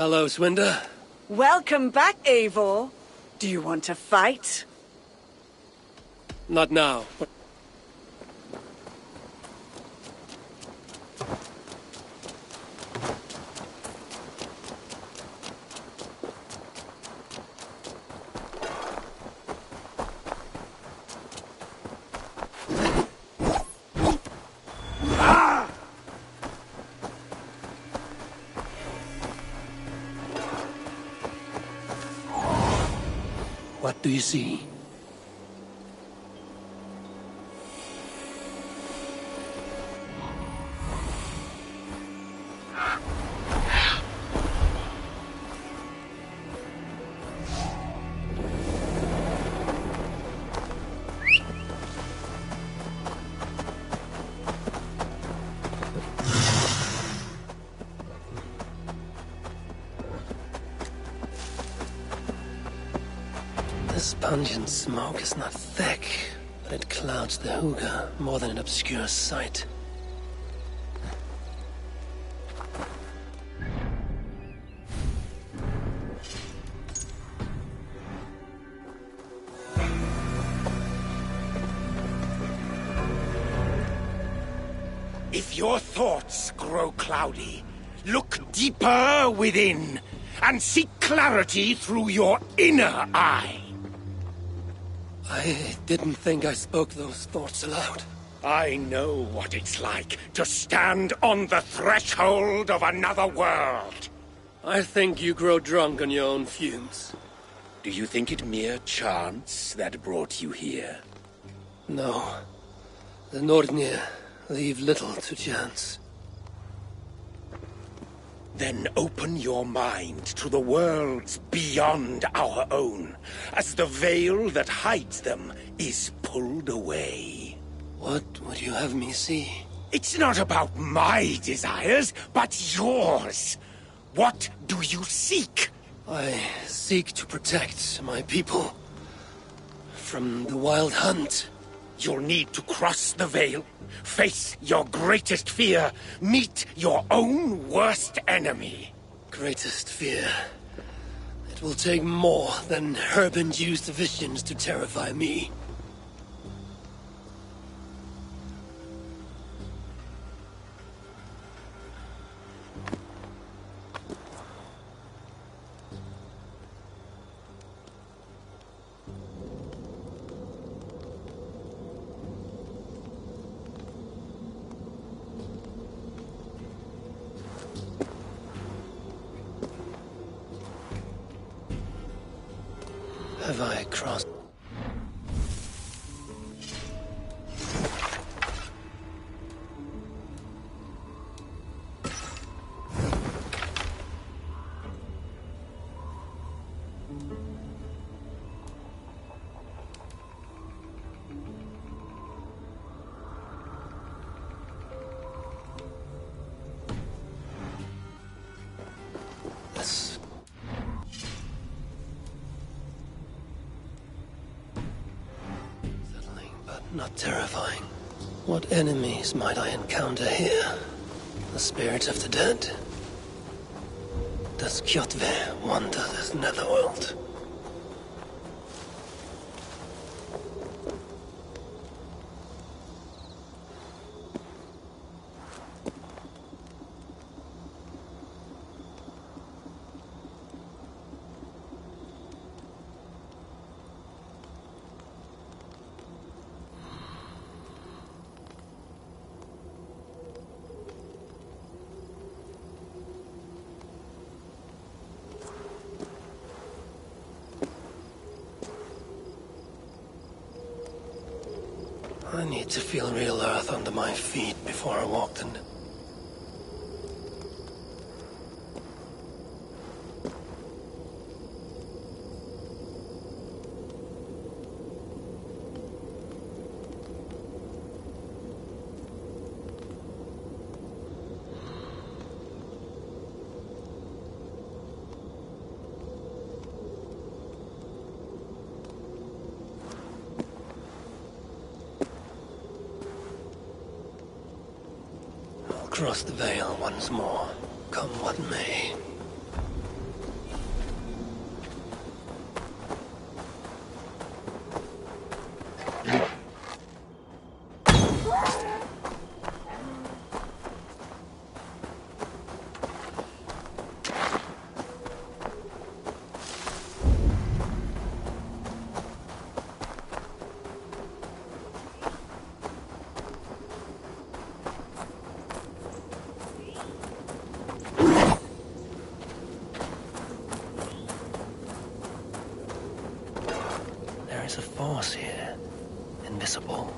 Hello, Swinda. Welcome back, Eivor. Do you want to fight? Not now. What do you see? This pungent smoke is not thick, but it clouds the hooga more than it obscures sight. If your thoughts grow cloudy, look deeper within and seek clarity through your inner eye. I didn't think I spoke those thoughts aloud. I know what it's like to stand on the threshold of another world. I think you grow drunk on your own fumes. Do you think it mere chance that brought you here? No. The Nordnir leave little to chance. Then open your mind to the worlds beyond our own, as the veil that hides them is pulled away. What would you have me see? It's not about my desires, but yours. What do you seek? I seek to protect my people from the wild hunt. You'll need to cross the veil, face your greatest fear, meet your own worst enemy. Greatest fear. It will take more than herb-induced visions to terrify me. Have I crossed? This not terrifying. What enemies might I encounter here? The spirits of the dead? Does Kjotve wander this netherworld? I need to feel real earth under my feet before I walk in. Cross the veil once more, come what may. There's a force here. Invisible.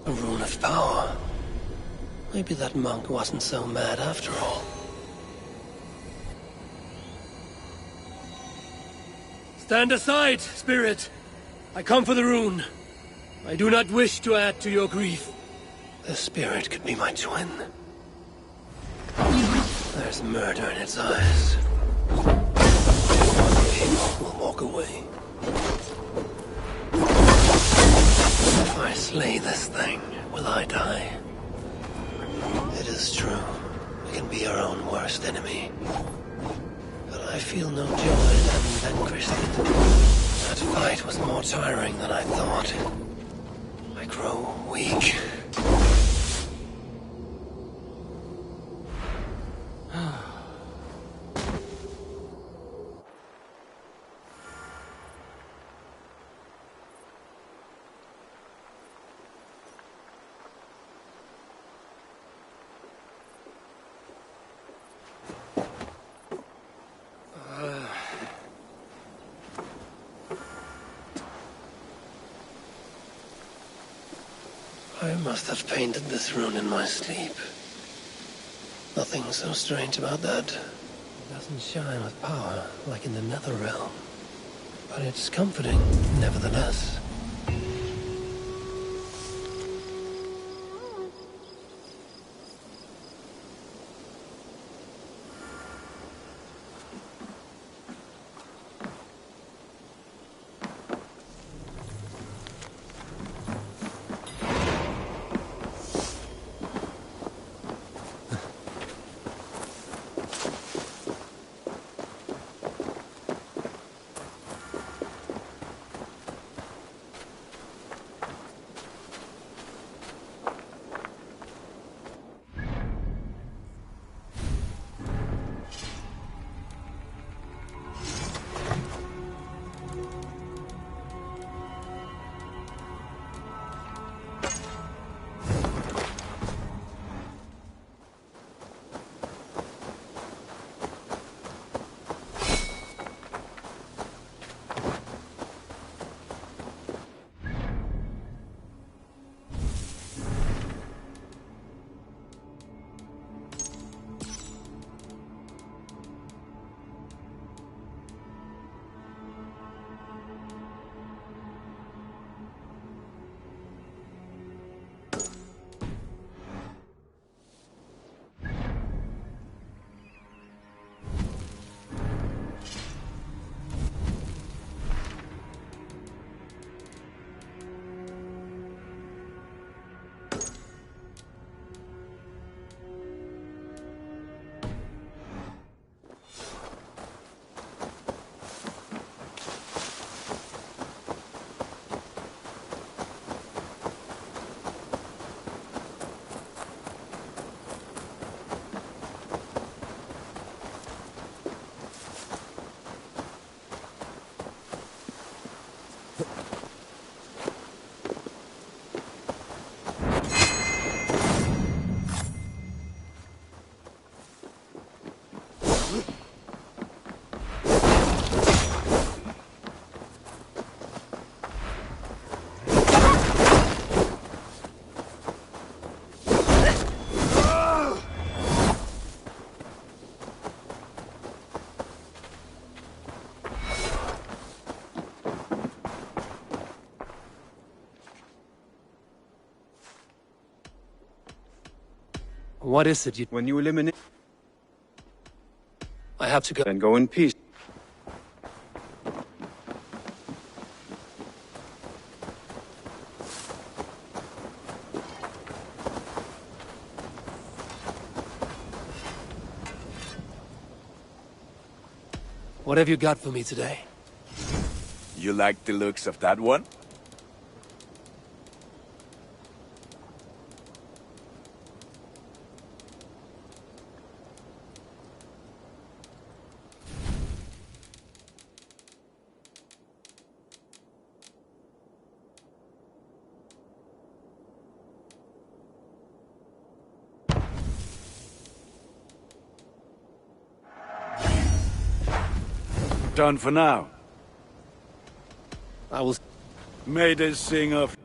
A rune of power. Maybe that monk wasn't so mad after all. Stand aside, spirit. I come for the rune. I do not wish to add to your grief. The spirit could be my twin. There's murder in its eyes. One day will walk away. If I slay this thing, will I die? It is true. We can be our own worst enemy. But I feel no joy in having vanquished it. That fight was more tiring than I thought. I grow weak. I must have painted this rune in my sleep. Nothing so strange about that. It doesn't shine with power like in the nether realm. But it's comforting, nevertheless. What is it you... When you eliminate... I have to go. Then go in peace. What have you got for me today? You like the looks of that one? Done for now. I will... May this sing of...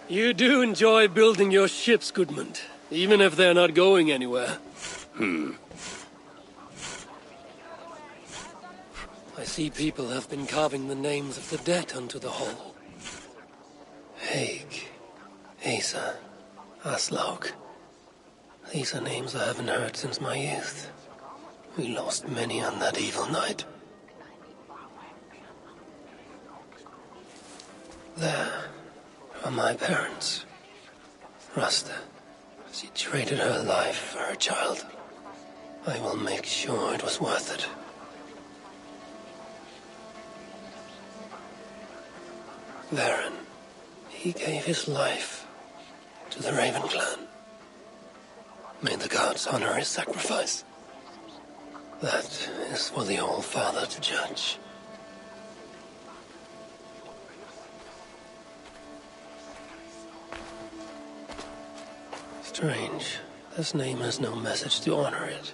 You do enjoy building your ships, Goodmund, even if they're not going anywhere. I see people have been carving the names of the dead onto the hull. Haig, Asa, Aslaug. These are names I haven't heard since my youth. We lost many on that evil night. There are my parents. Rasta. She traded her life for her child. I will make sure it was worth it. Varen. He gave his life to the Raven clan. May the gods honor his sacrifice. That is for the All-Father to judge. Strange. This name has no message to honor it.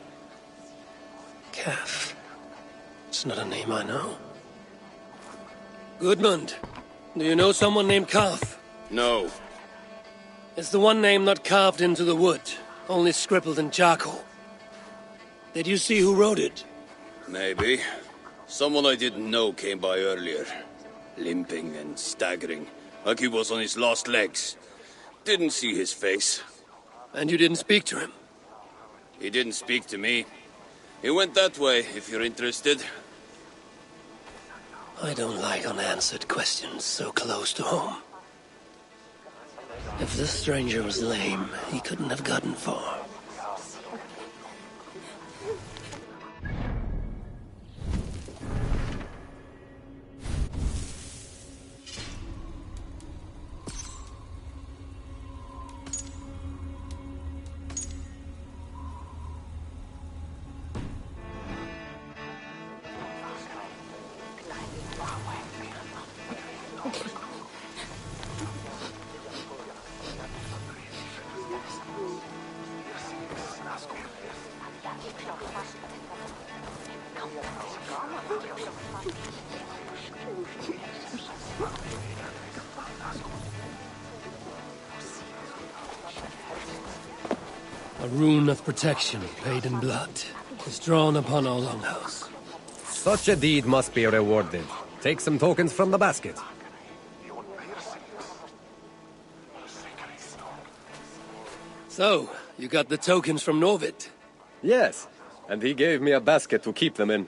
Calf. It's not a name I know. Goodmund, do you know someone named Calf? No. It's the one name not carved into the wood, only scribbled in charcoal. Did you see who wrote it? Maybe. Someone I didn't know came by earlier. Limping and staggering, like he was on his last legs. Didn't see his face. And you didn't speak to him? He didn't speak to me. He went that way, if you're interested. I don't like unanswered questions so close to home. If this stranger was lame, he couldn't have gotten far. A rune of protection, paid in blood, is drawn upon our longhouse. Such a deed must be rewarded. Take some tokens from the basket. So, you got the tokens from Norvit? Yes, and he gave me a basket to keep them in.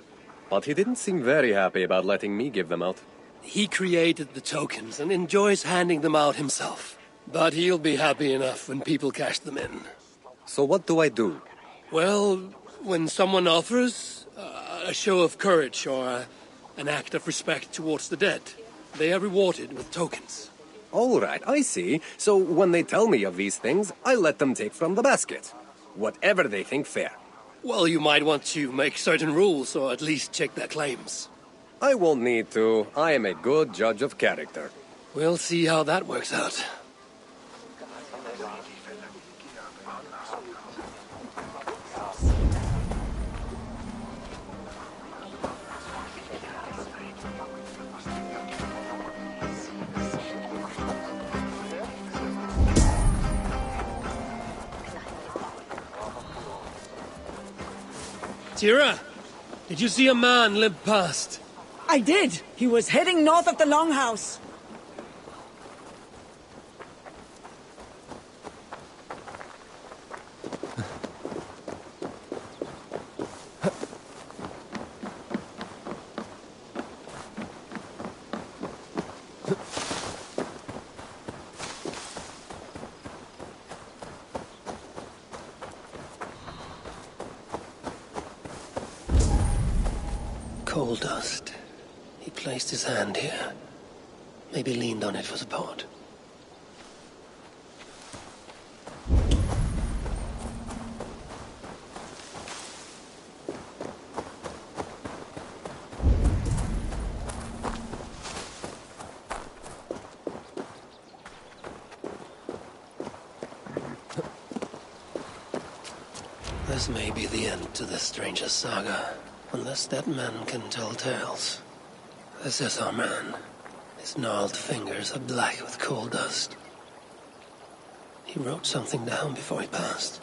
But he didn't seem very happy about letting me give them out. He created the tokens and enjoys handing them out himself. But he'll be happy enough when people cash them in. So what do I do? Well, when someone offers a show of courage or An act of respect towards the dead. They are rewarded with tokens. All right, I see. So when they tell me of these things, I let them take from the basket. Whatever they think fair. Well, you might want to make certain rules, or at least check their claims. I won't need to. I am a good judge of character. We'll see how that works out. Tira, did you see a man limp past? I did. He was heading north of the Longhouse. Coal dust. He placed his hand here. Maybe leaned on it for support. This may be the end to this stranger's saga. Unless that man can tell tales. This is our man. His gnarled fingers are black with coal dust. He wrote something down before he passed.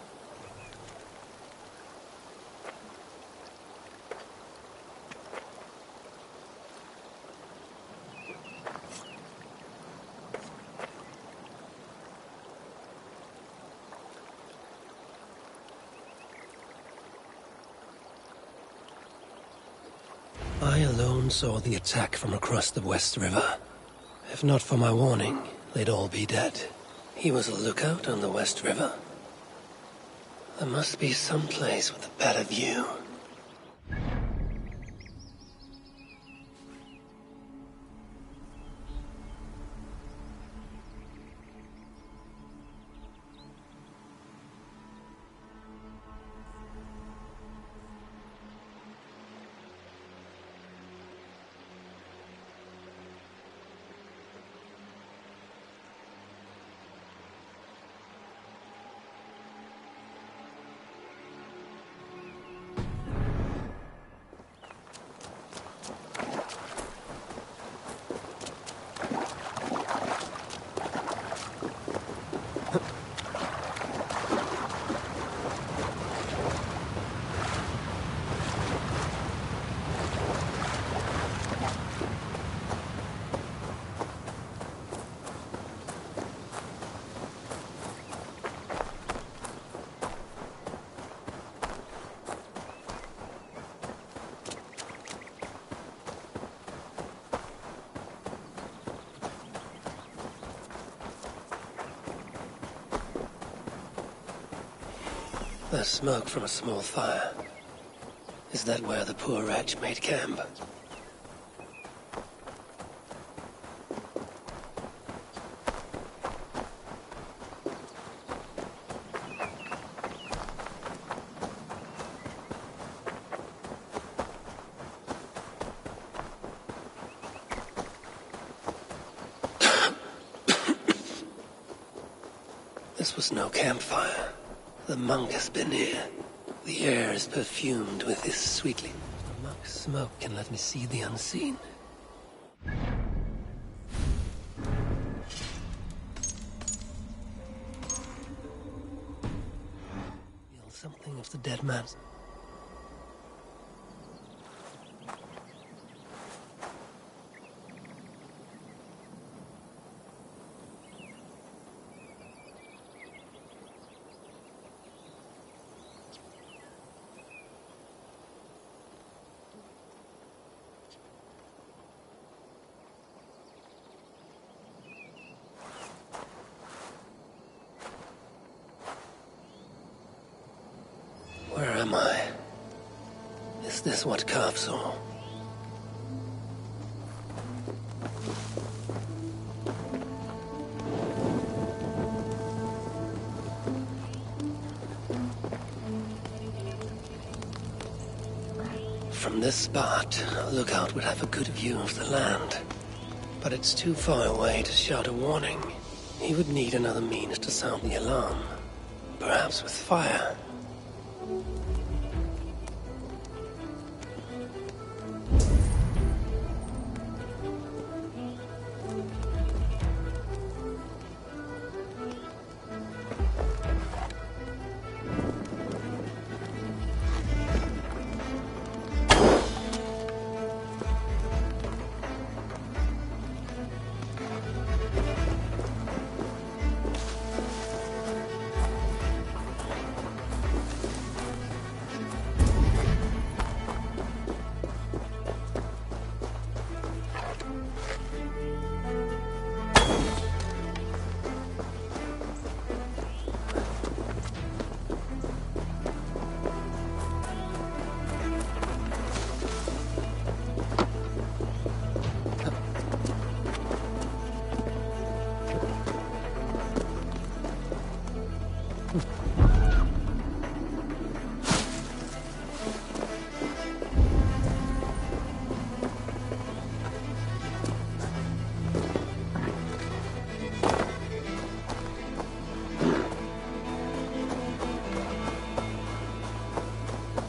I alone saw the attack from across the West River. If not for my warning, they'd all be dead. He was a lookout on the West River. There must be some place with a better view. There's smoke from a small fire. Is that where the poor wretch made camp? This was no campfire. The monk has been here. The air is perfumed with his sweetly. The monk's smoke can let me see the unseen. Feel something of the dead man's. Where am I? Is this what Carp saw? From this spot, a lookout would have a good view of the land. But it's too far away to shout a warning. He would need another means to sound the alarm. Perhaps with fire.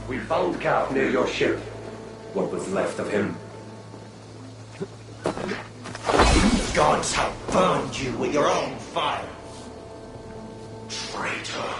We found Cap near your ship. What was left of him? The gods have burned you with your own fire. Traitor.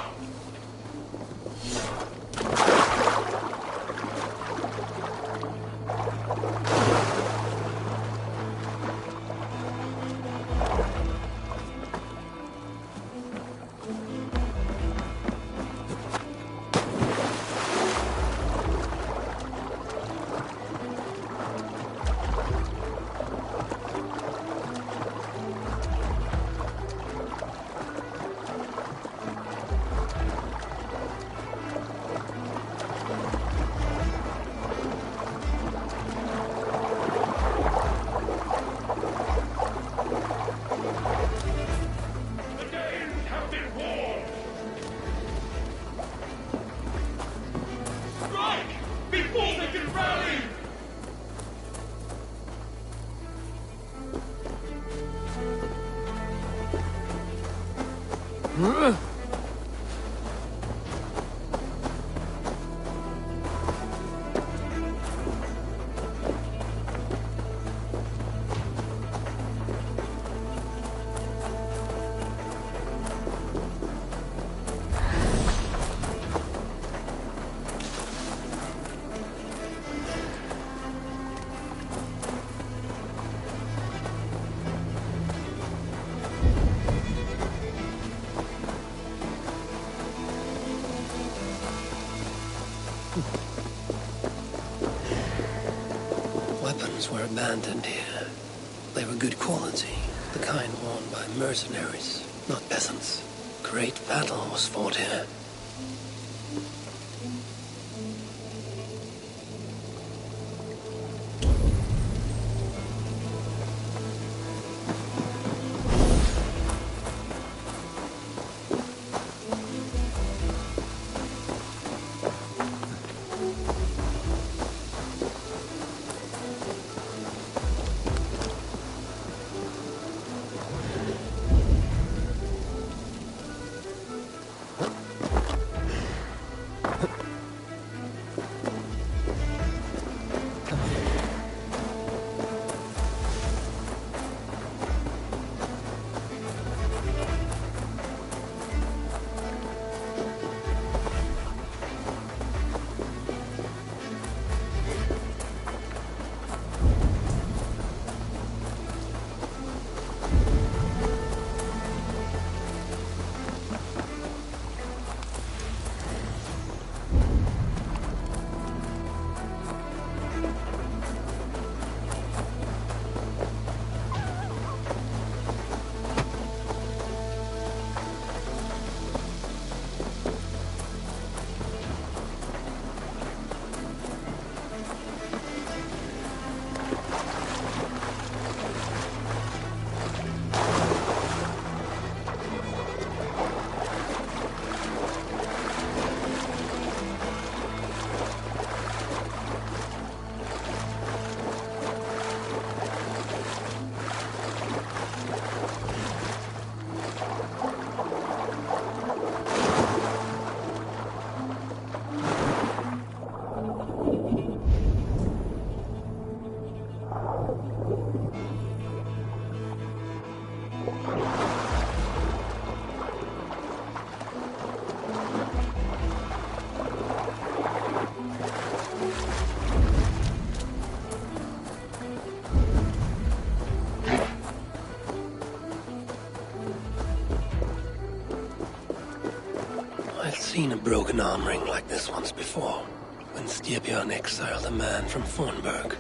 Weapons were abandoned here. They were good quality, the kind worn by mercenaries, not peasants. Great battle was fought here. seen a broken arm ring like this once before, when Styrbjörn exiled a man from Fornburg.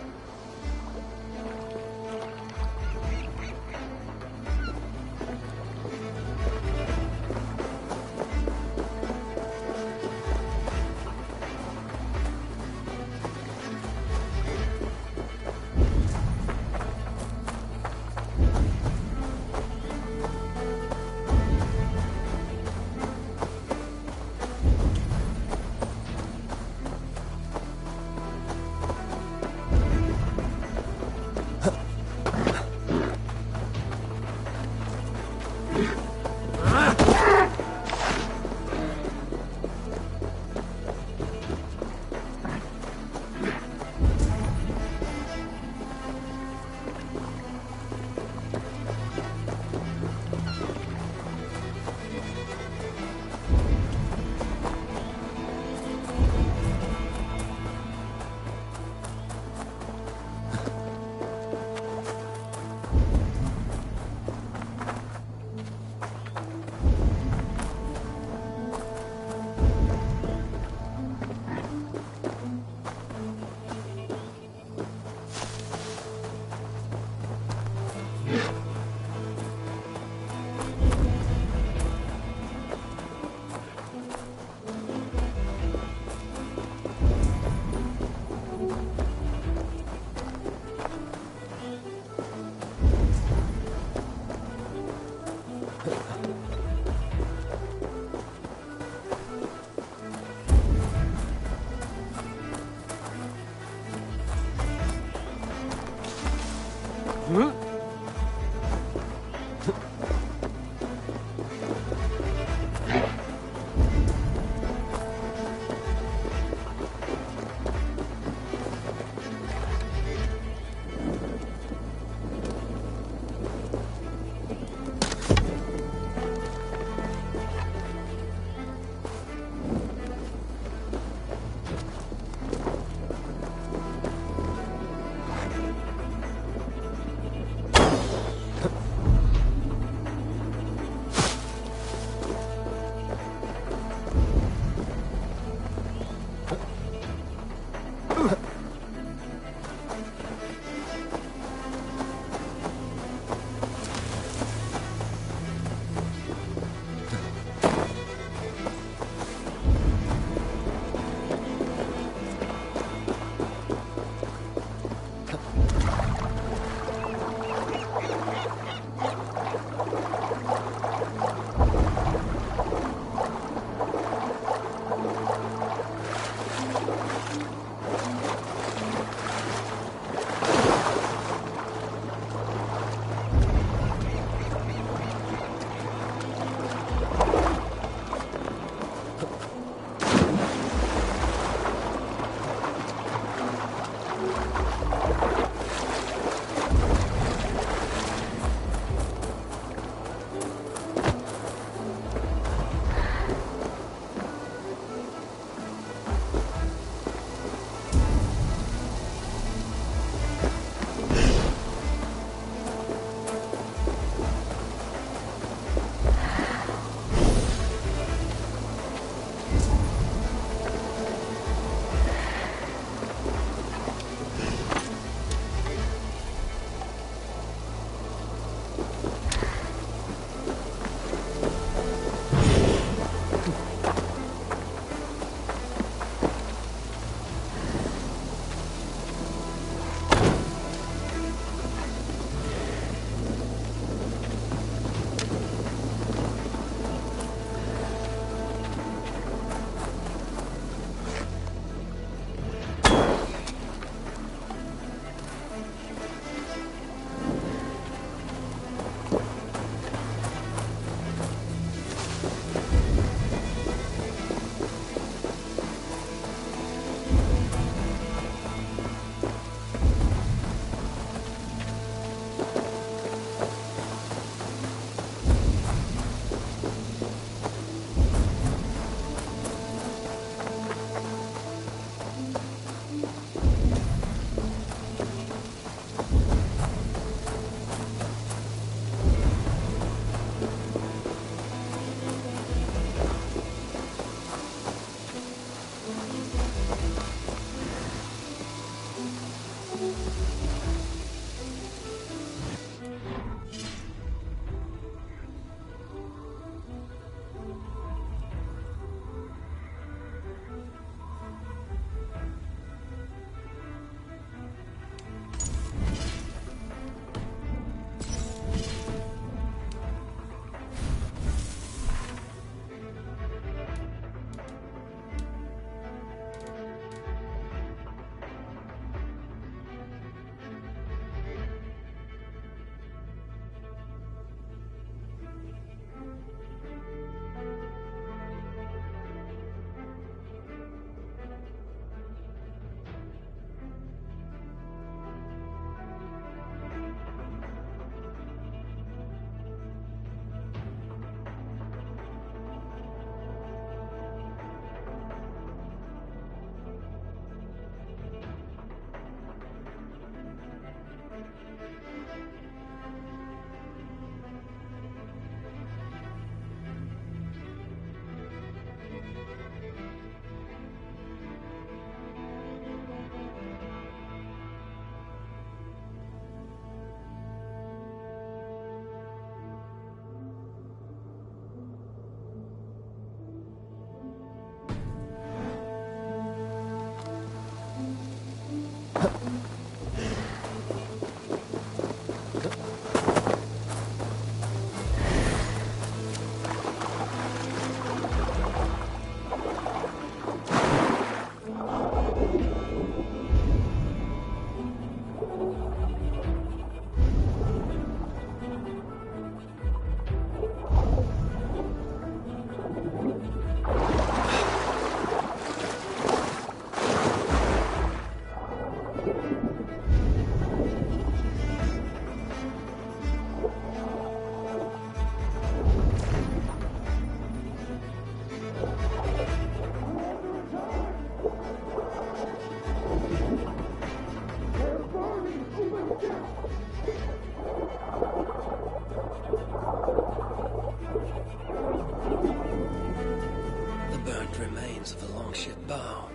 remains of the longship bow.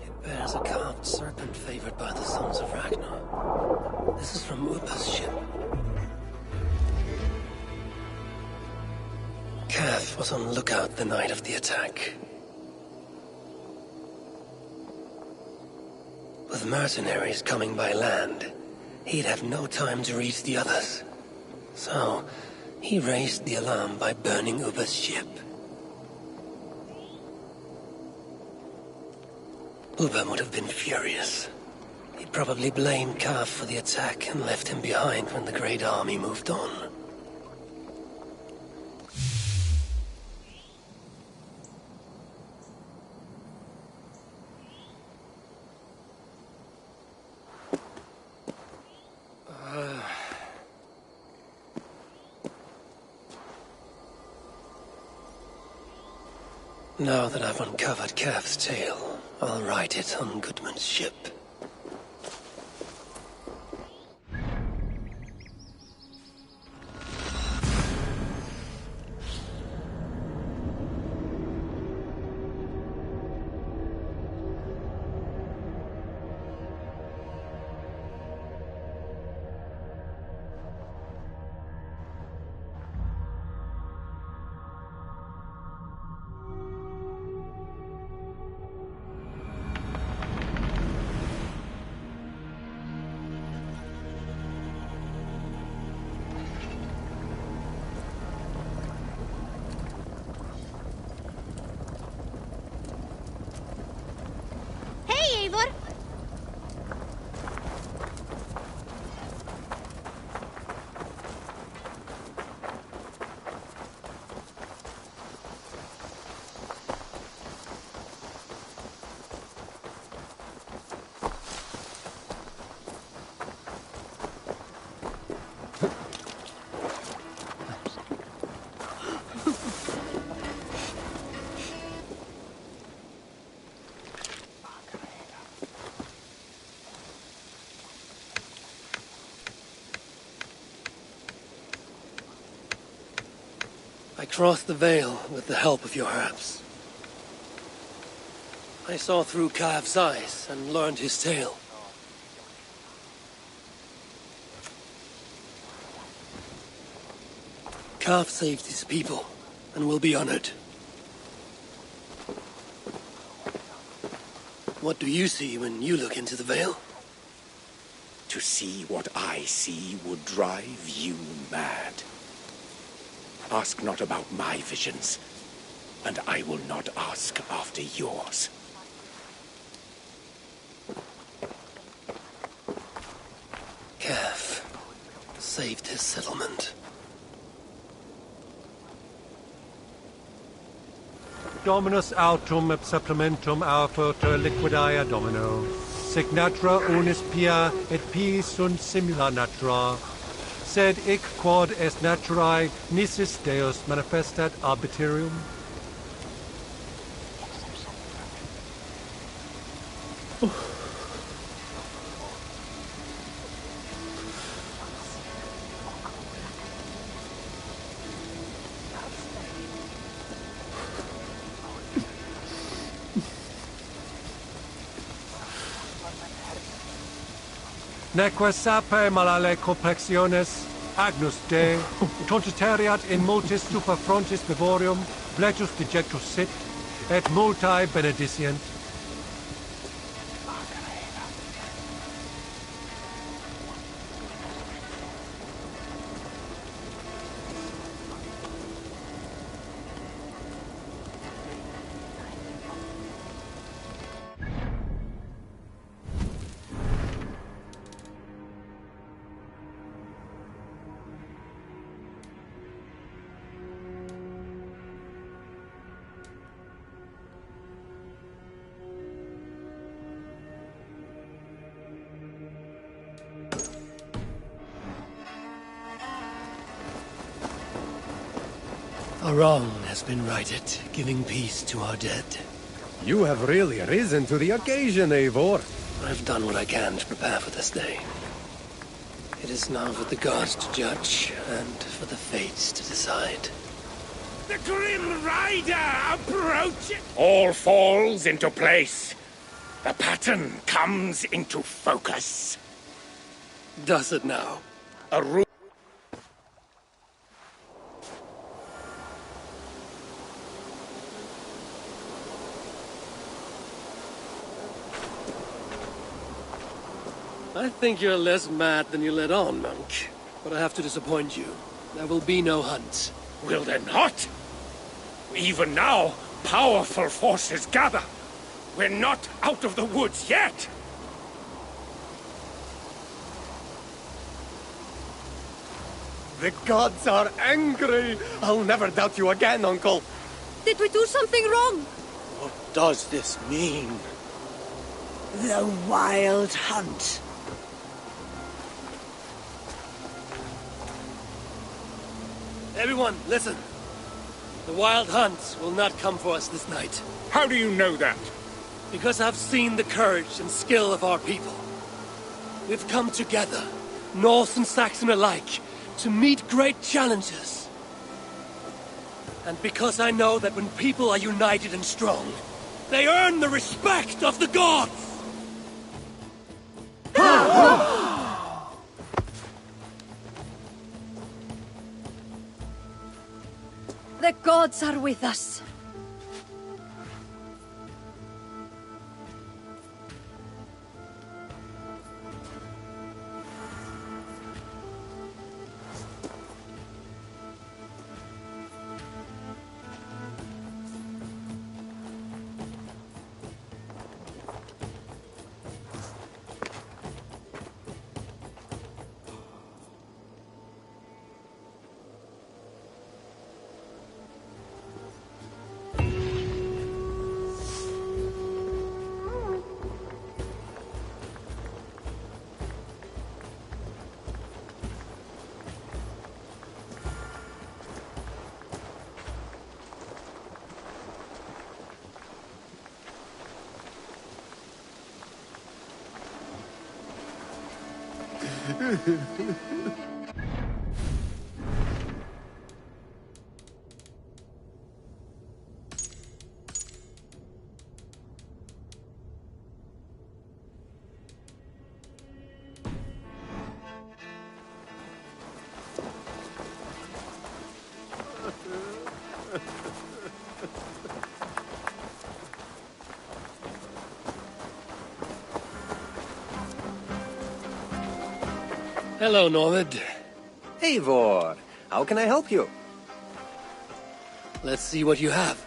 It bears a carved serpent favored by the sons of Ragnar. This is from Upa's ship. Cath was on lookout the night of the attack. With mercenaries coming by land, he'd have no time to reach the others. So, he raised the alarm by burning Upa's ship. Upa would have been furious. He probably blamed Cath for the attack and left him behind when the Great Army moved on. Now that I've uncovered Cath's tale, I'll write it on Goodman's ship. I crossed the veil with the help of your herbs. I saw through Kav's eyes and learned his tale. Calf saved his people, and will be honored. What do you see when you look into the veil? To see what I see would drive you mad. Ask not about my visions, and I will not ask after yours. Calf saved his settlement. Dominus autum et supplementum aufertur liquidae domino. Sic natura unis pia et pis sunt simila natura. Sed hic quod est naturae nisis Deus manifestat arbitrium. Neque sape malale complexiones, agnus Dei, tontitariat in multis super frontis vivorium, bletus dejectus sit, et multae benedicient. A wrong has been righted, giving peace to our dead. You have really risen to the occasion, Eivor. I've done what I can to prepare for this day. It is now for the gods to judge, and for the fates to decide. The Grim Rider approaches! All falls into place. The pattern comes into focus. Does it now? A room. I think you're less mad than you let on, monk. But I have to disappoint you. There will be no hunt. Will there not? Even now, powerful forces gather. We're not out of the woods yet. The gods are angry. I'll never doubt you again, Uncle. Did we do something wrong? What does this mean? The Wild Hunt. Everyone, listen. The Wild Hunt will not come for us this night. How do you know that? Because I've seen the courage and skill of our people. We've come together, Norse and Saxon alike, to meet great challenges. And because I know that when people are united and strong, they earn the respect of the gods! The gods are with us. Hello, Normand. Eivor, how can I help you? Let's see what you have.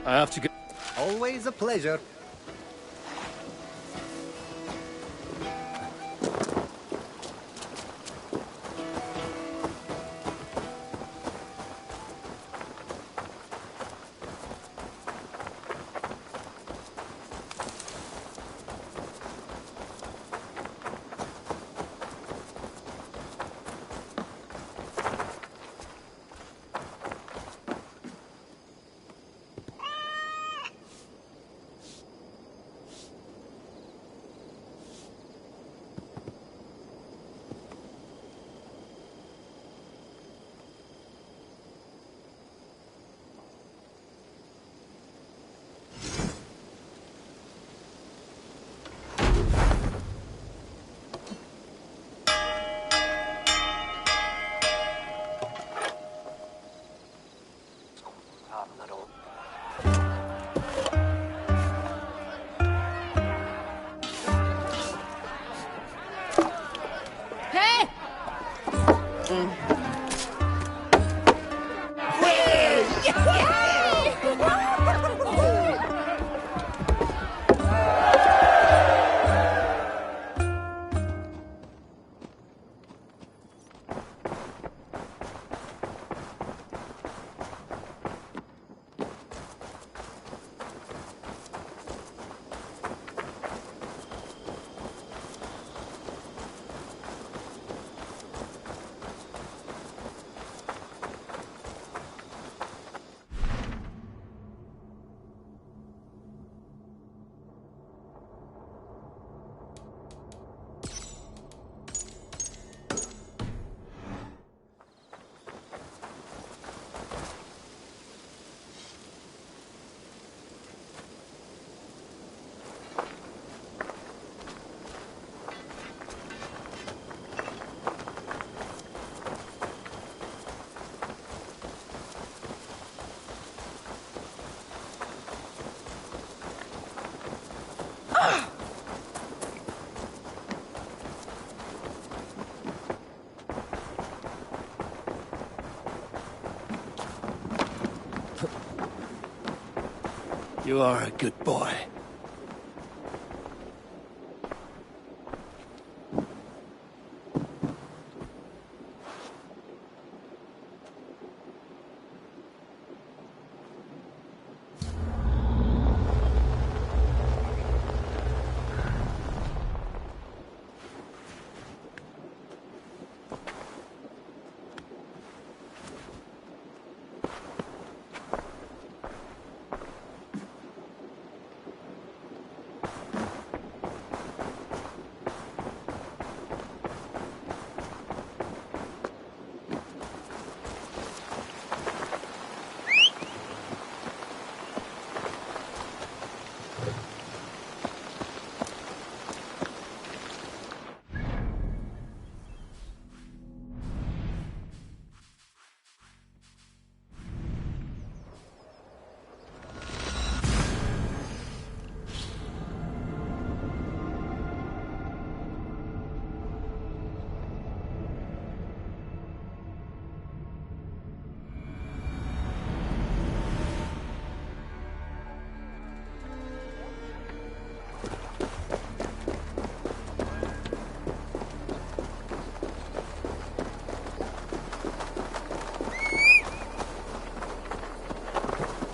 I have to go. Always a pleasure. Hey! You are a good boy.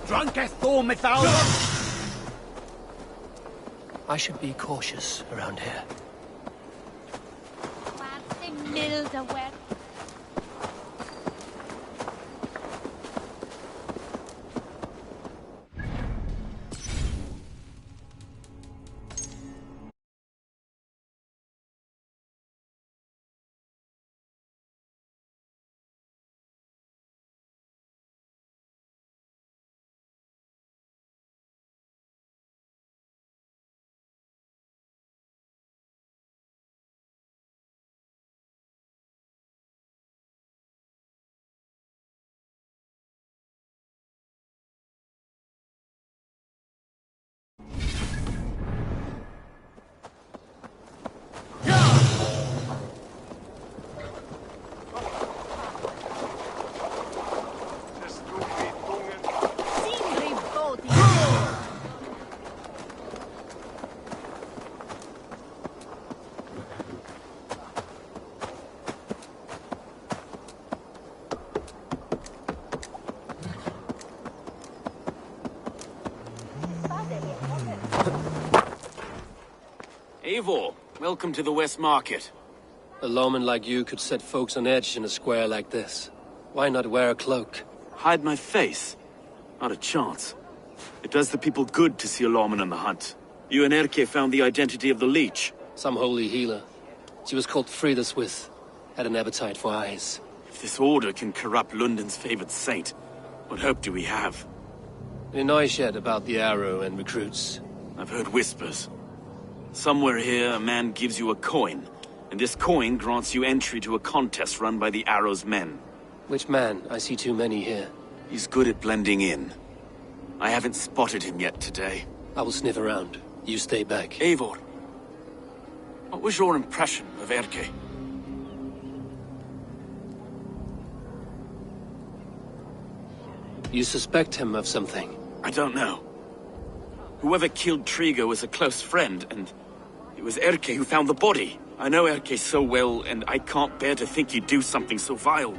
Drunkest Thor Mythal! I should be cautious around here. Eivor, welcome to the West Market. A lawman like you could set folks on edge in a square like this. Why not wear a cloak? Hide my face? Not a chance. It does the people good to see a lawman on the hunt. You and Erke found the identity of the leech. Some holy healer. She was called Frida Swiss. Had an appetite for eyes. If this order can corrupt London's favored saint, what hope do we have? Any noise yet about the arrow and recruits? I've heard whispers. Somewhere here, a man gives you a coin, and this coin grants you entry to a contest run by the Arrow's men. Which man? I see too many here. He's good at blending in. I haven't spotted him yet today. I will sniff around. You stay back. Eivor, what was your impression of Erke? You suspect him of something? I don't know. Whoever killed Trigo was a close friend, and it was Erke who found the body. I know Erke so well, and I can't bear to think he'd do something so vile.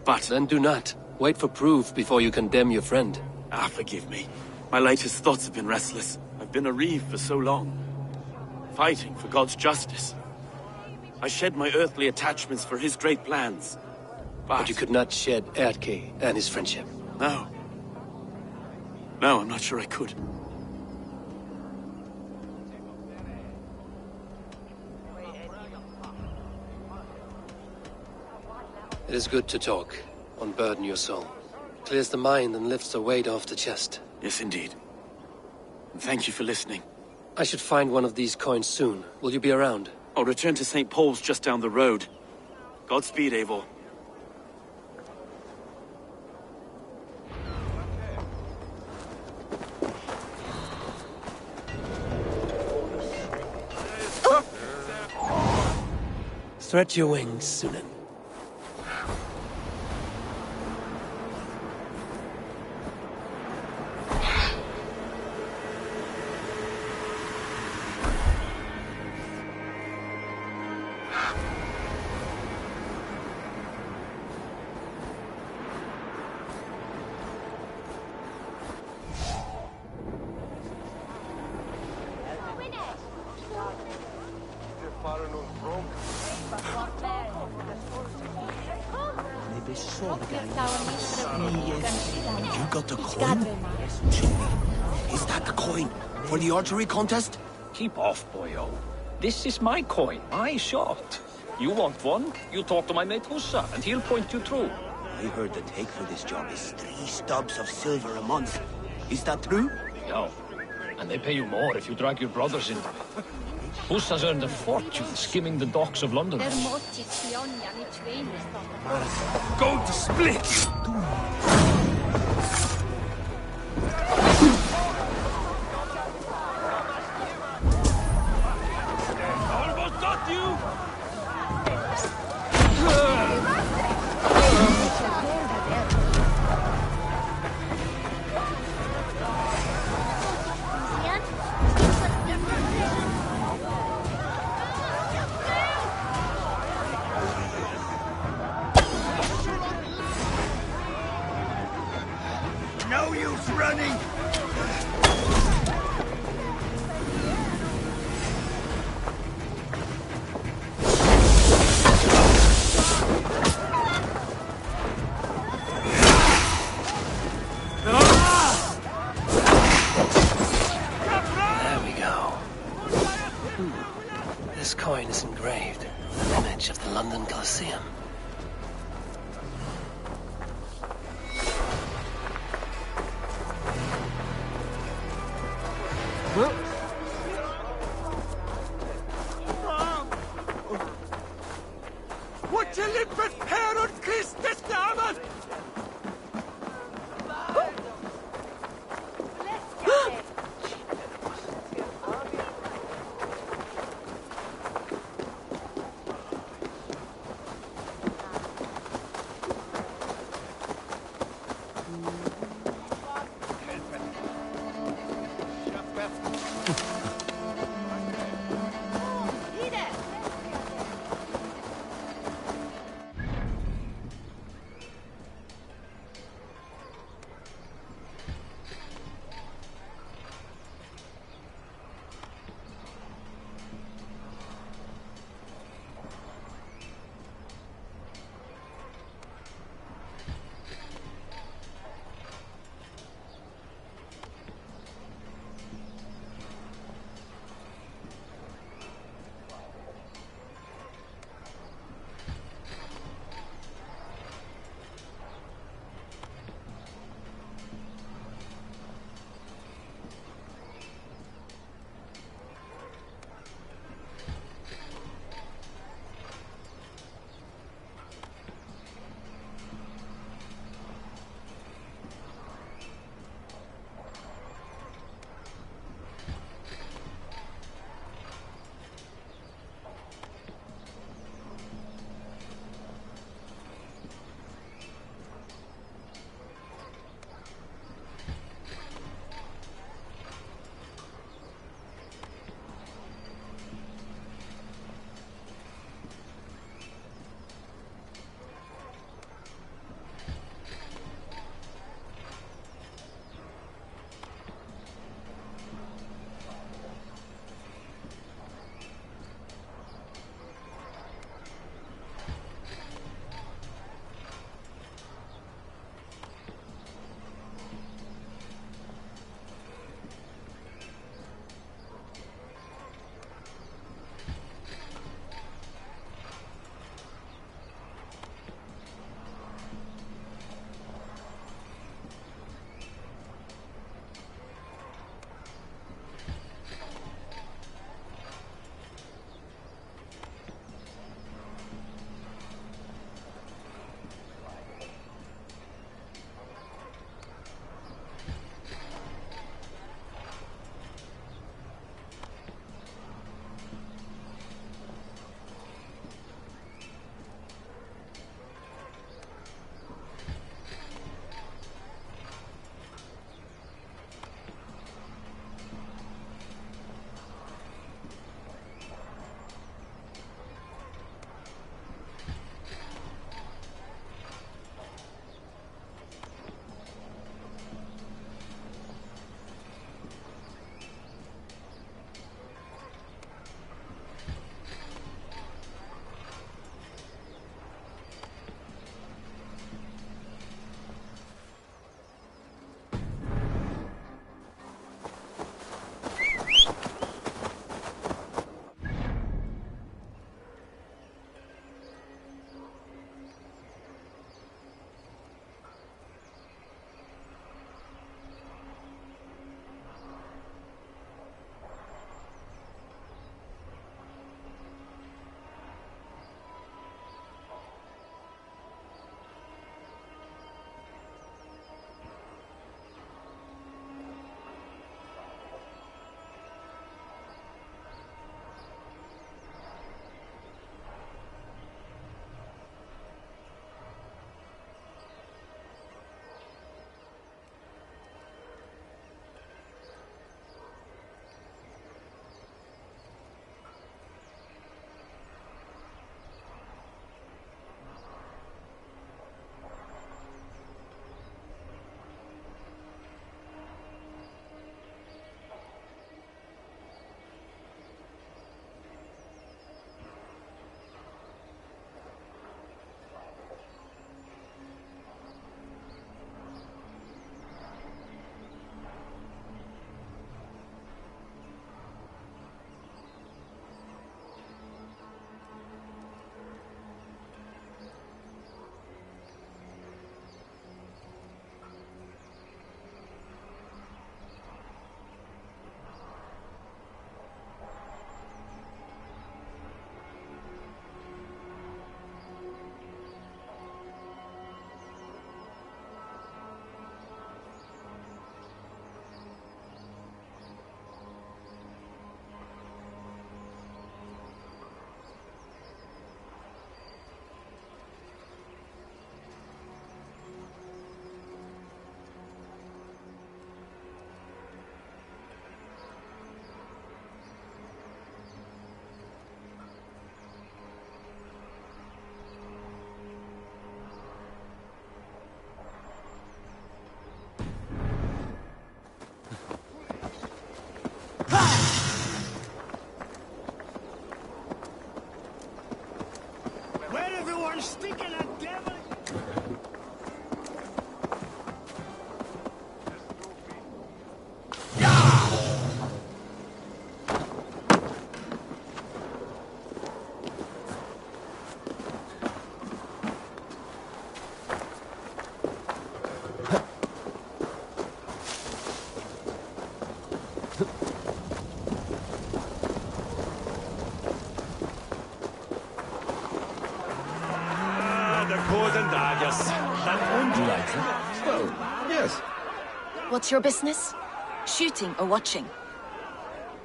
But... Then do not. Wait for proof before you condemn your friend. Ah, forgive me. My latest thoughts have been restless. I've been a reeve for so long. Fighting for God's justice. I shed my earthly attachments for his great plans. But you could not shed Erke and his friendship. No. No, I'm not sure I could. It is good to talk. Unburden your soul. Clears the mind and lifts the weight off the chest. Yes, indeed. And thank you for listening. I should find one of these coins soon. Will you be around? I'll return to St. Paul's just down the road. Godspeed, Eivor. Stretch your wings, Sunan. You got the coin? Is that the coin for the archery contest? Keep off, boyo. This is my coin, my shot. You want one? You talk to my mate Hussa, and he'll point you through. I heard the take for this job is 3 stubs of silver a month. Is that true? Yeah. And they pay you more if you drag your brothers into it. Hussa's earned a fortune skimming the docks of London. Going to split! Almost got you! No use running! There we go. This coin is engraved. An image of the London Colosseum. What you lippet Herod Christus David! Yes. That one? You like it? Well, yes. What's your business? Shooting or watching?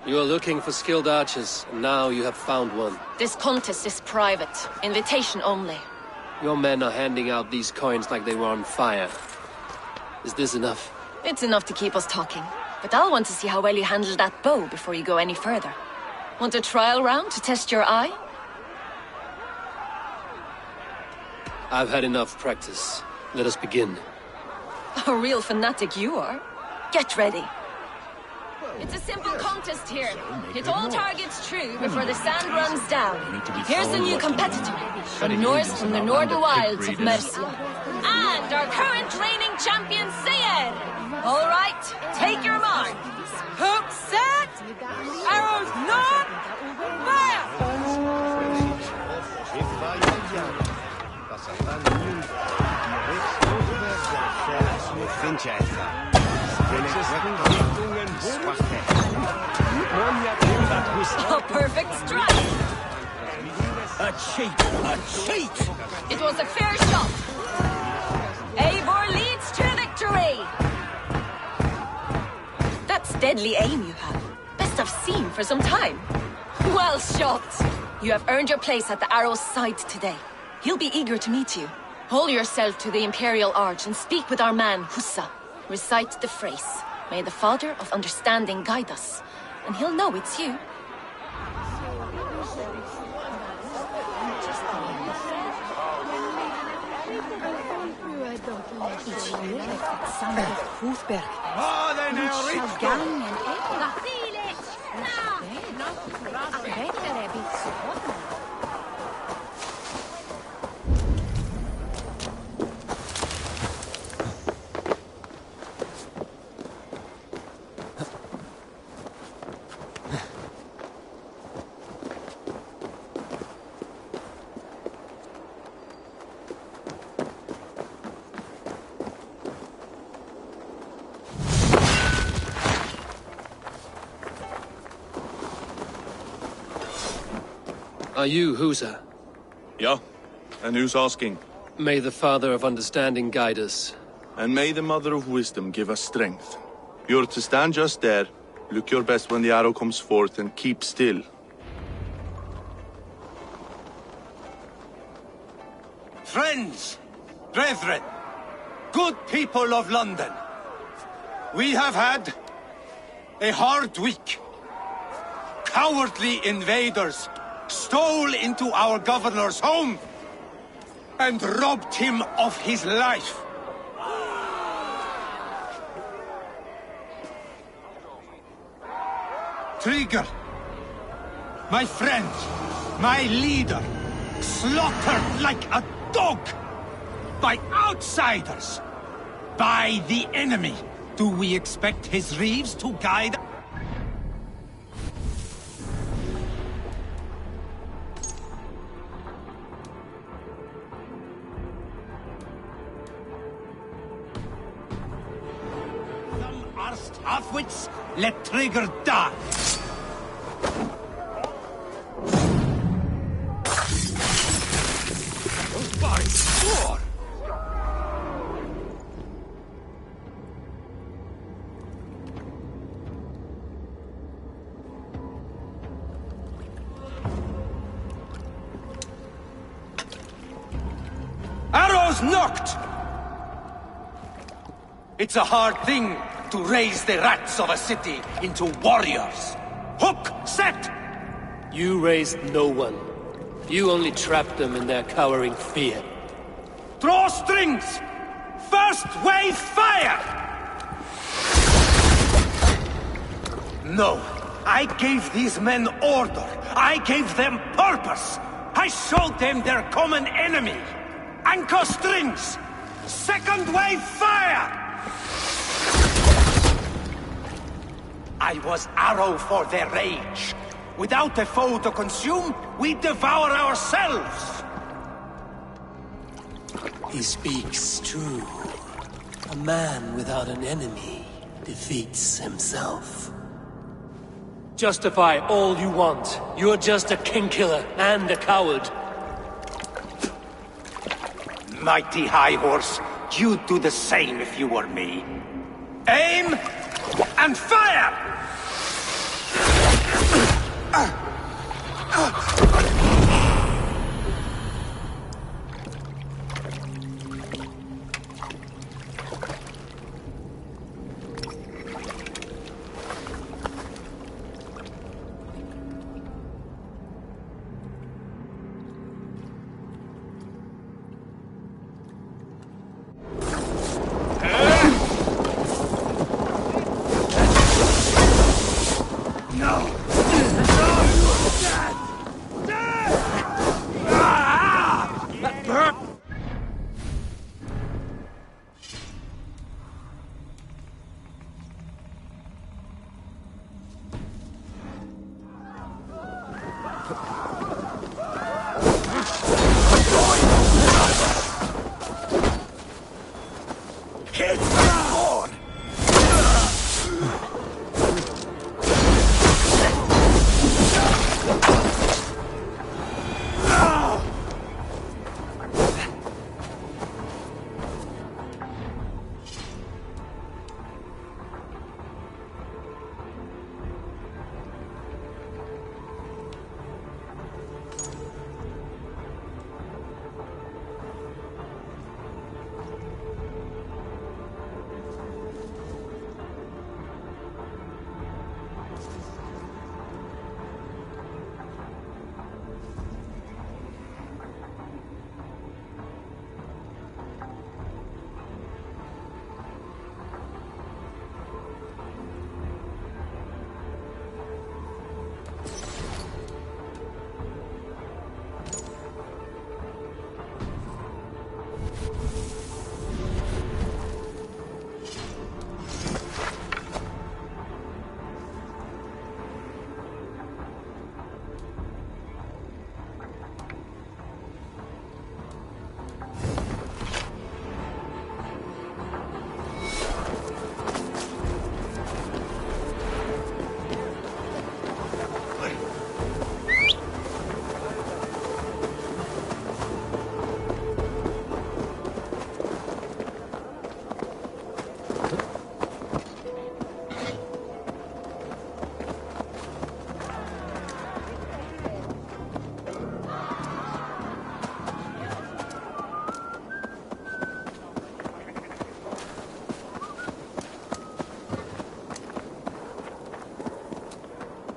You are looking for skilled archers, and now you have found one. This contest is private. Invitation only. Your men are handing out these coins like they were on fire. Is this enough? It's enough to keep us talking. But I'll want to see how well you handle that bow before you go any further. Want a trial round to test your eye? I've had enough practice. Let us begin. A real fanatic you are. Get ready. It's a simple contest here. Hit all targets true before the sand runs down. Here's the new competitor, a Norse from the northern wilds of Mercia. And our current reigning champion, Seir. All right, take your mark. Hook set! Arrows not! Fire! A perfect strike! A cheat! A cheat! It was a fair shot. Eivor leads to victory! That's deadly aim you have. Best I've seen for some time. Well shot! You have earned your place at the Arrow's side today. He'll be eager to meet you. Hold yourself to the Imperial Arch and speak with our man, Hussa. Recite the phrase. May the Father of Understanding guide us. And he'll know it's you. Ah, they now reach Are you Husa? Yeah, and who's asking? May the Father of Understanding guide us. And may the Mother of Wisdom give us strength. You're to stand just there, look your best when the arrow comes forth, and keep still. Friends, brethren, good people of London, we have had a hard week. Cowardly invaders stole into our governor's home and robbed him of his life. Trigger, my friend, my leader, slaughtered like a dog by outsiders, by the enemy. Do we expect his reeves to guide? Some are half-wits. Let Trigger die. By sword! Arrows knocked! It's a hard thing to raise the rats of a city into warriors. Hook, set! You raised no one. You only trapped them in their cowering fear. Draw strings! First wave fire! No, I gave these men order. I gave them purpose. I showed them their common enemy. Anchor strings! Second wave fire! I was arrow for their rage. Without a foe to consume, we devour ourselves! He speaks true. A man without an enemy defeats himself. Justify all you want. You're just a king killer and a coward. mighty high horse. You'd do the same if you were me. Aim and fire!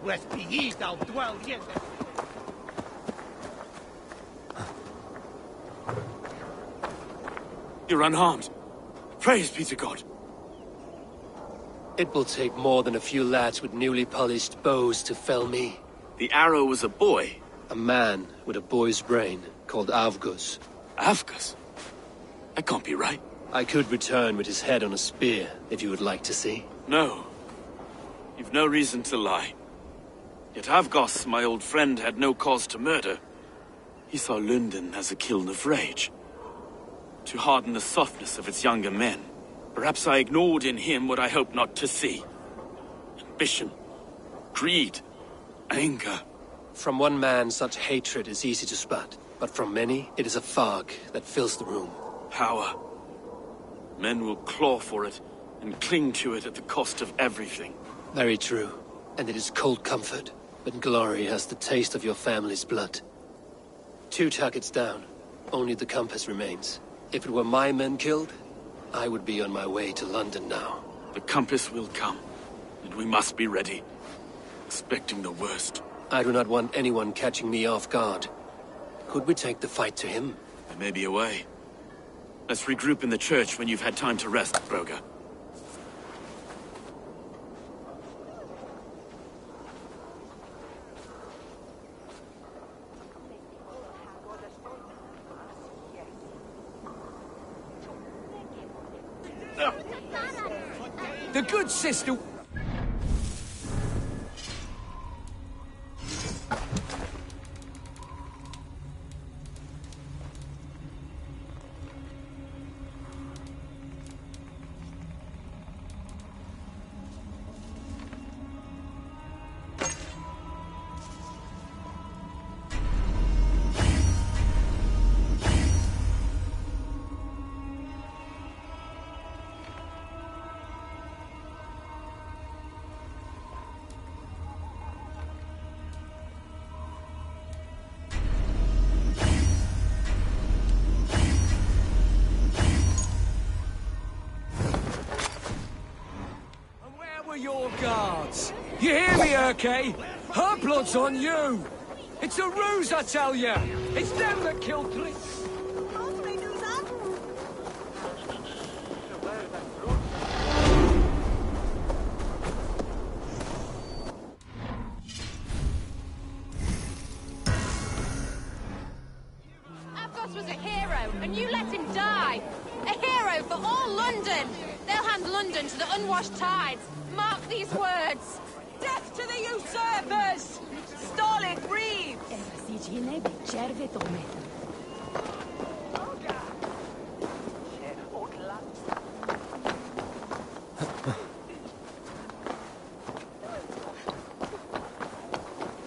West be ye thou dwell yet. You're unharmed. Praise be to God. It will take more than a few lads with newly polished bows to fell me. The arrow was a boy. A man with a boy's brain, called Avgus. Avgus? That can't be right. I could return with his head on a spear, if you would like to see. No. You've no reason to lie. Yet Avgos, my old friend, had no cause to murder. He saw London as a kiln of rage. To harden the softness of its younger men. Perhaps I ignored in him what I hoped not to see. Ambition. Greed. Anger. From one man, such hatred is easy to spot. But from many, it is a fog that fills the room. Power. Men will claw for it, and cling to it at the cost of everything. Very true. And it is cold comfort. But glory has the taste of your family's blood. 2 targets down. Only the compass remains. If it were my men killed, I would be on my way to London now. The compass will come, and we must be ready. Expecting the worst. I do not want anyone catching me off guard. Could we take the fight to him? There may be a way. Let's regroup in the church when you've had time to rest, Broga. The good sister... me, Urke? Her blood's on you! It's a ruse, I tell you! It's them that killed Trick! Avgos was a hero, and you let him die! A hero for all London! They'll hand London to the unwashed tides! Mark these words! Death to the usurpers! Stalin breathes!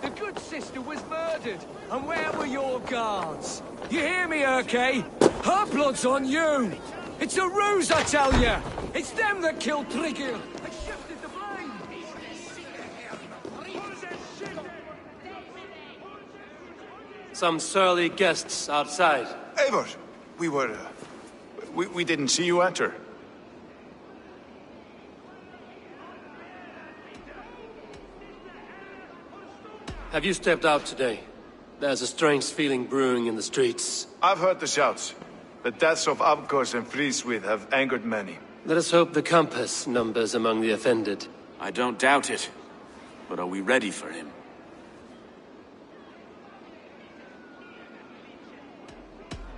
The good sister was murdered, and where were your guards? You hear me, Urke? Her blood's on you! It's a ruse, I tell you! It's them that killed Trigil and shifted the blame! Some surly guests outside. Eivor, we didn't see you enter. Have you stepped out today? There's a strange feeling brewing in the streets. I've heard the shouts. The deaths of Avgos and Friswith have angered many. Let us hope the Compass numbers among the offended. I don't doubt it. But are we ready for him?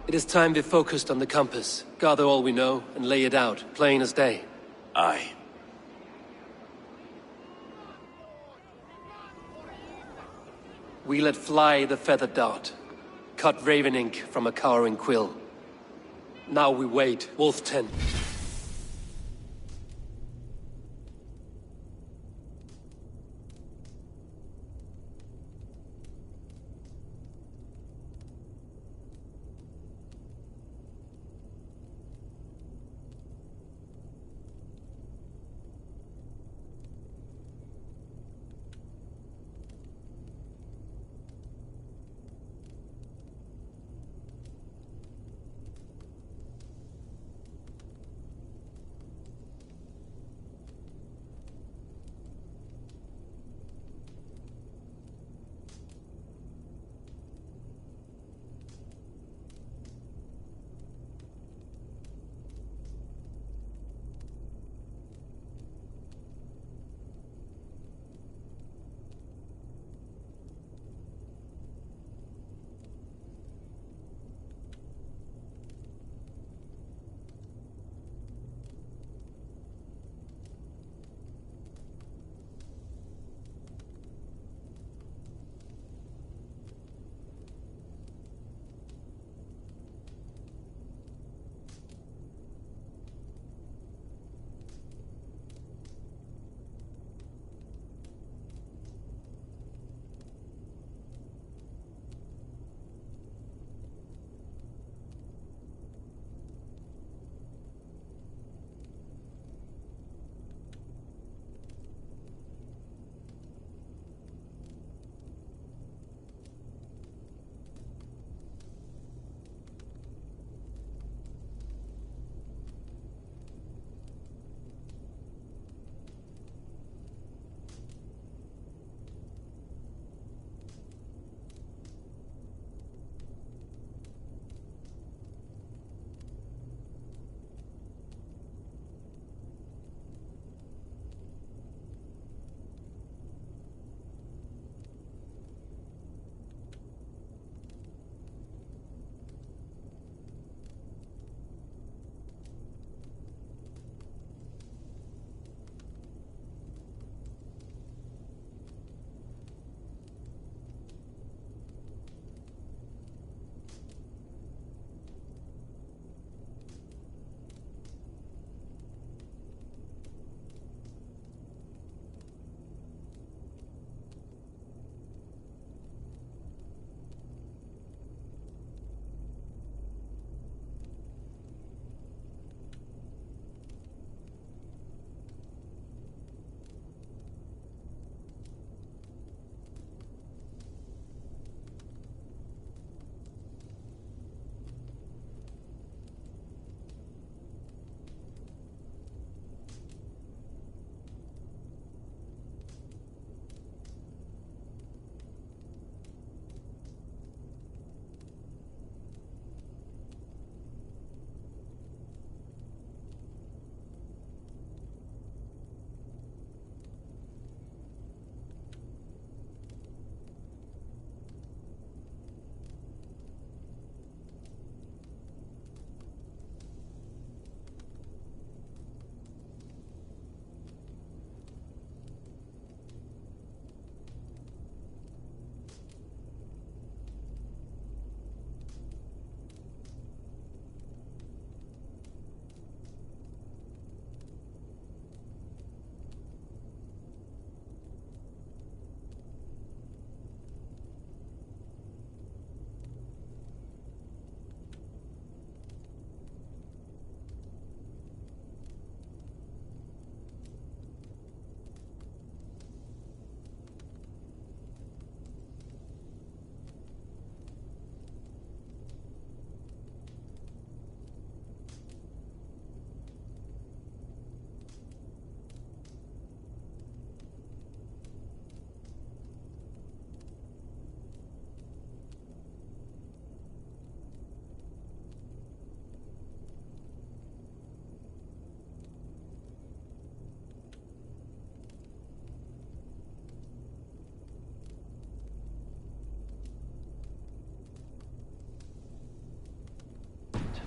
It is time we focused on the Compass, gather all we know, and lay it out, plain as day. Aye. We let fly the feathered dart, cut raven ink from a cowering quill. Now we wait, Wolf 10.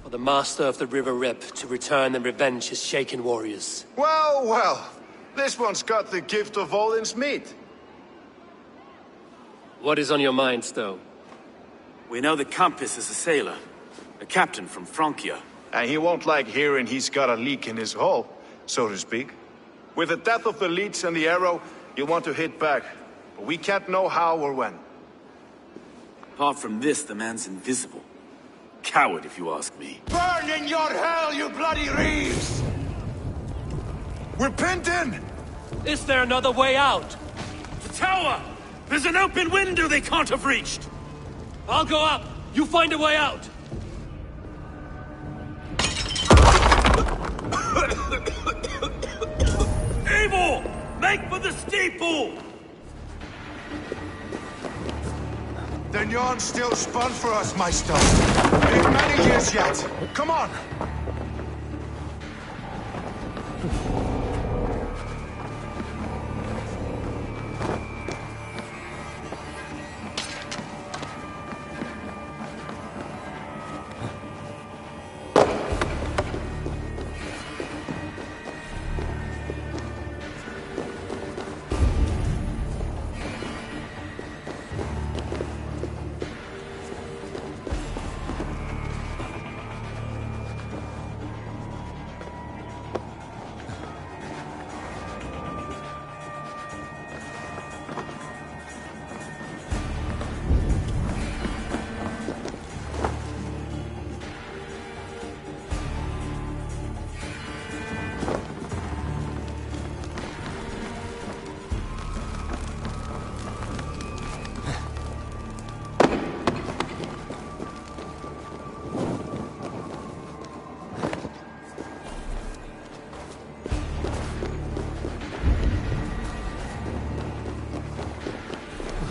for the master of the River Rip to return and revenge his shaken warriors. Well, well. This one's got the gift of Odin's meat. What is on your mind, Stowe? We know that Campus is a sailor. A captain from Francia. And he won't like hearing he's got a leak in his hull, so to speak. With the death of the leech and the arrow, you'll want to hit back. But we can't know how or when. Apart from this, the man's invisible. Coward, if you ask me. Burn in your hell, you bloody reeves! We're pinned in! Is there another way out? The tower! There's an open window they can't have reached! I'll go up! You find a way out! Eivor! Make for the steeple! The yarn's still spun for us, Meister. Ain't many years yet. Come on!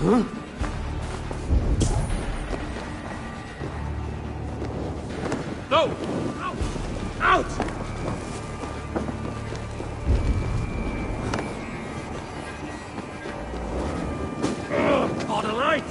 Huh? No! Out! Out! Oh, the light!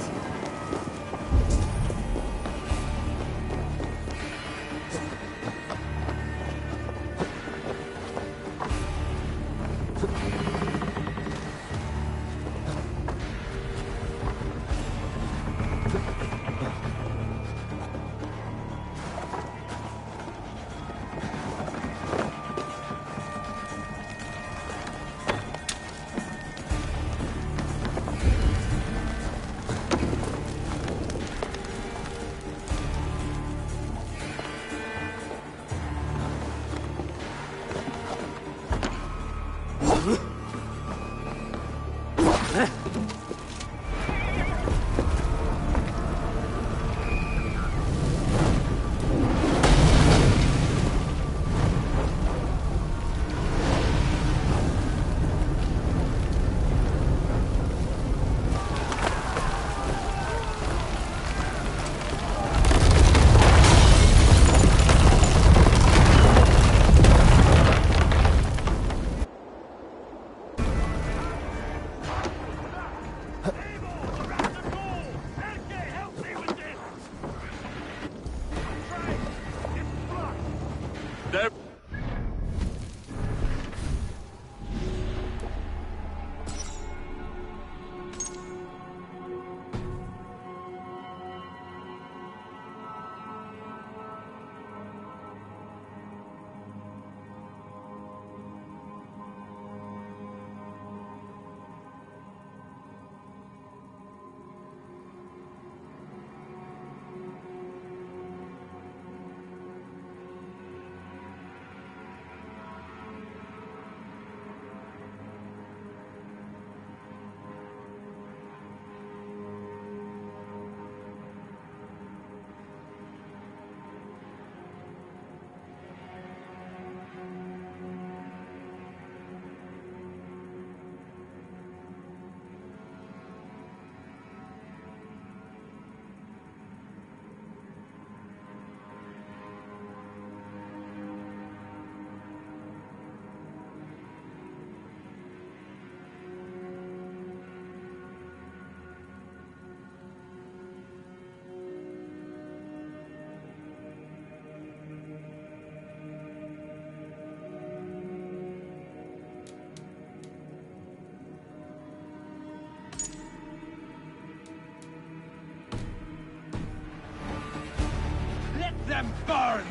burn!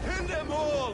Kill them all!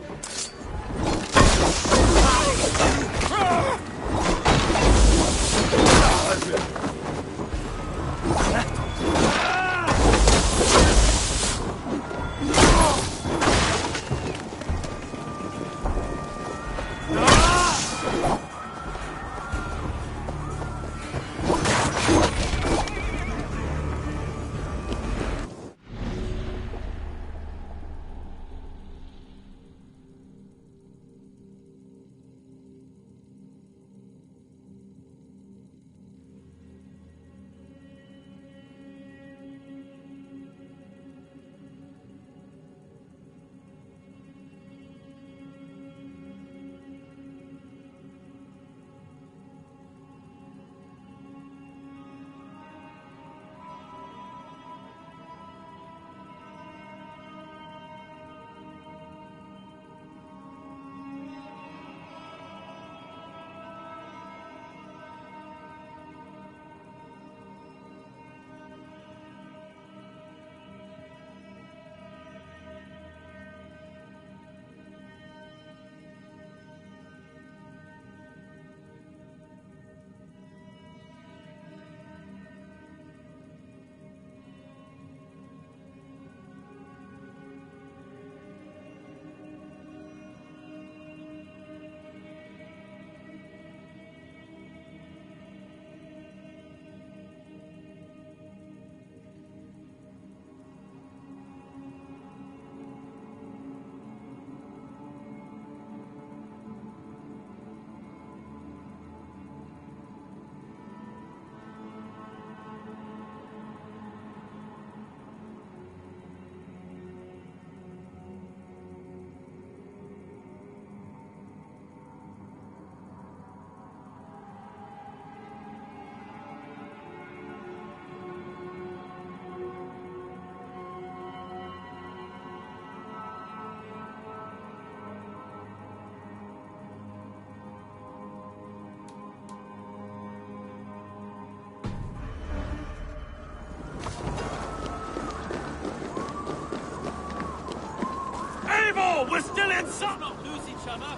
We're still inside! Not lose each other!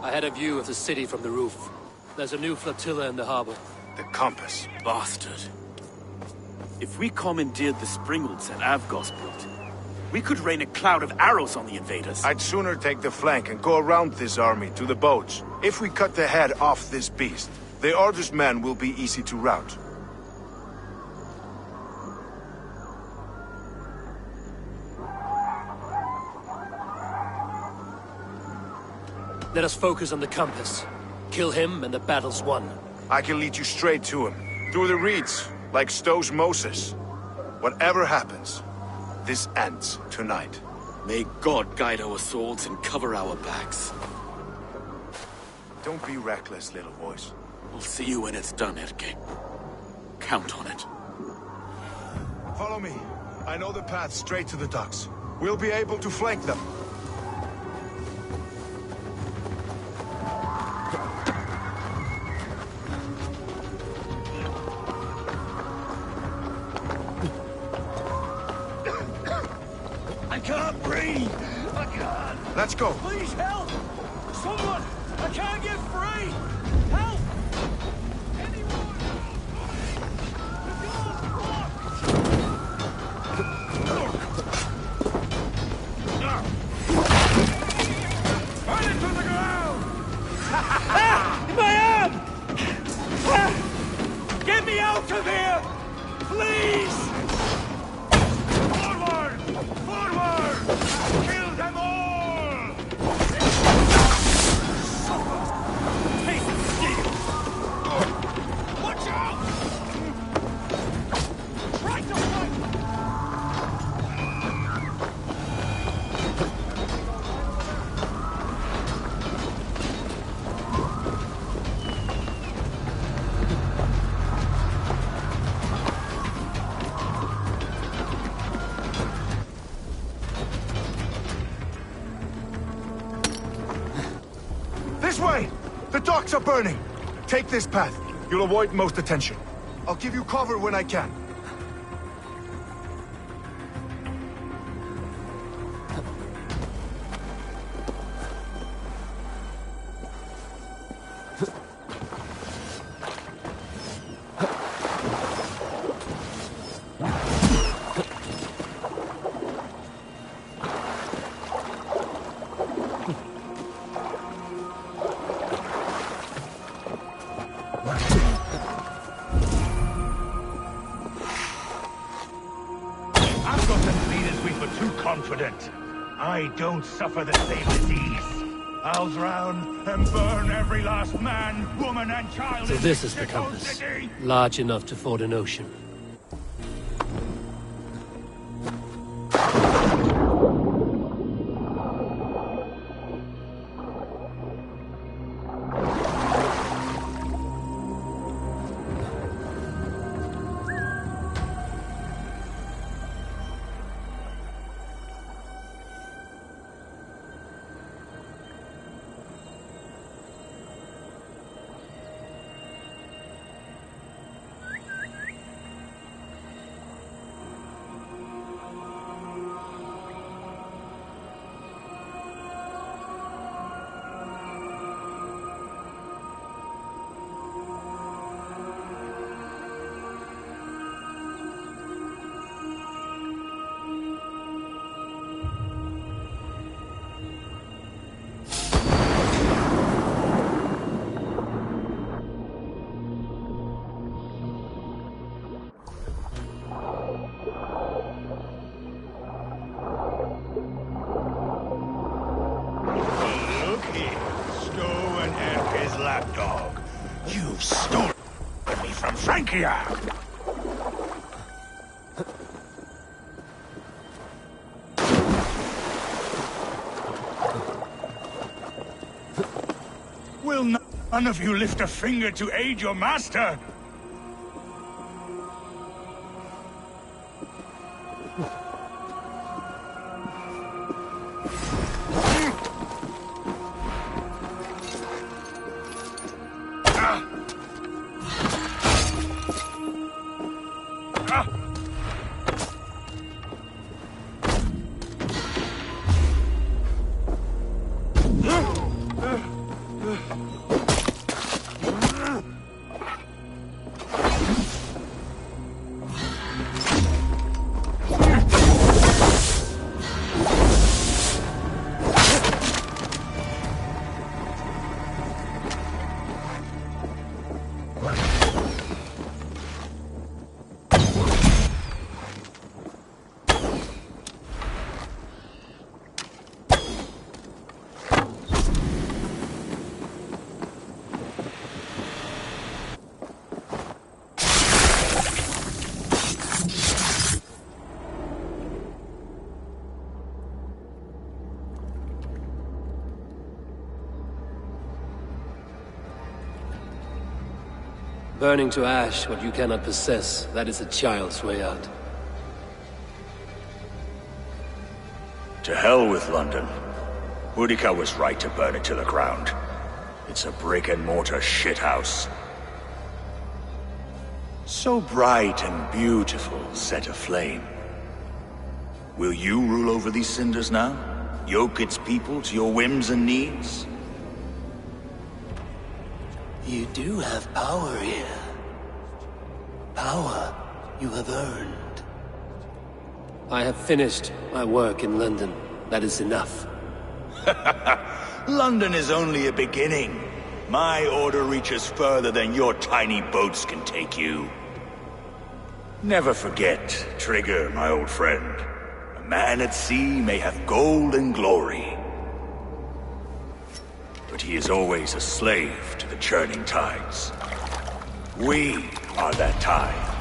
I had a view of the city from the roof. There's a new flotilla in the harbor. The compass. Bastard. If we commandeered the springholds that Avgos built, we could rain a cloud of arrows on the invaders. I'd sooner take the flank and go around this army to the boats. If we cut the head off this beast, the Order's men will be easy to rout. Let us focus on the compass. Kill him and the battle's won. I can lead you straight to him. Through the reeds, like Stowe's Moses. Whatever happens, this ends tonight. May God guide our swords and cover our backs. Don't be reckless, little voice. We'll see you when it's done, Erke. Count on it. Follow me. I know the path straight to the docks. We'll be able to flank them. I can't breathe! I can't! Let's go! Please help! Someone! I can't get free! Help! Anyone! The door's blocked! Burn it to the ground! My arm! Get me out of here! Please! Forward! Forward! Kill them all! Taste steel! Watch out! Try to fight! This way! The docks are burning! Take this path. You'll avoid most attention. I'll give you cover when I can. I don't suffer the same disease. I'll drown and burn every last man, woman, and child. So in this is the Mexico compass. City. Large enough to ford an ocean. Look here, Stowe and Erke's lapdog. You've stolen me from Francia! Will none of you lift a finger to aid your master? Burning to ash what you cannot possess, that is a child's way out. To hell with London. Boudica was right to burn it to the ground. It's a brick-and-mortar shithouse. So bright and beautiful, set aflame. Will you rule over these cinders now? Yoke its people to your whims and needs? You do have power here. Power you have earned. I have finished my work in London. That is enough. London is only a beginning. My order reaches further than your tiny boats can take you. Never forget, Trigger, my old friend. A man at sea may have gold and glory, but he is always a slave to the churning tides. We are that tide.